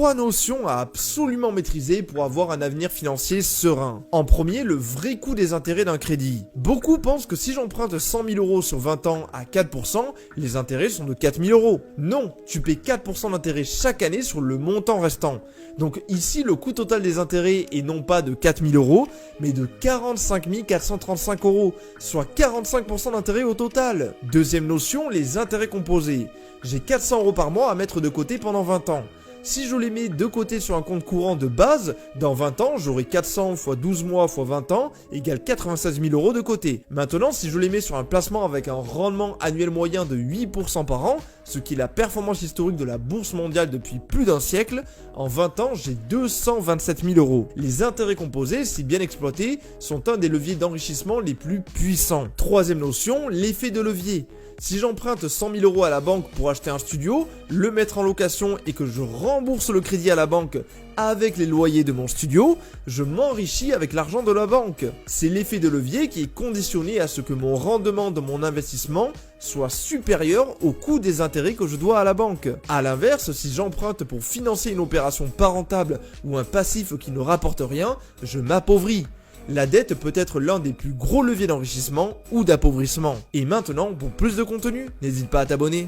3 notions à absolument maîtriser pour avoir un avenir financier serein. En premier, le vrai coût des intérêts d'un crédit. Beaucoup pensent que si j'emprunte 100 000 euros sur 20 ans à 4%, les intérêts sont de 4 000 euros. Non, tu paies 4% d'intérêt chaque année sur le montant restant. Donc ici, le coût total des intérêts est non pas de 4 000 euros, mais de 45 435 euros, soit 45% d'intérêt au total. Deuxième notion, les intérêts composés. J'ai 400 euros par mois à mettre de côté pendant 20 ans. Si je les mets de côté sur un compte courant de base, dans 20 ans, j'aurai 400 x 12 mois x 20 ans égale 96 000 euros de côté. Maintenant, si je les mets sur un placement avec un rendement annuel moyen de 8% par an, ce qui est la performance historique de la bourse mondiale depuis plus d'un siècle, en 20 ans, j'ai 227 000 euros. Les intérêts composés, si bien exploités, sont un des leviers d'enrichissement les plus puissants. Troisième notion, l'effet de levier. Si j'emprunte 100 000 euros à la banque pour acheter un studio, le mettre en location et que je rembourse le crédit à la banque avec les loyers de mon studio, je m'enrichis avec l'argent de la banque. C'est l'effet de levier qui est conditionné à ce que mon rendement de mon investissement soit supérieur au coût des intérêts que je dois à la banque. A l'inverse, si j'emprunte pour financer une opération pas rentable ou un passif qui ne rapporte rien, je m'appauvris. La dette peut être l'un des plus gros leviers d'enrichissement ou d'appauvrissement. Et maintenant, pour plus de contenu, n'hésite pas à t'abonner.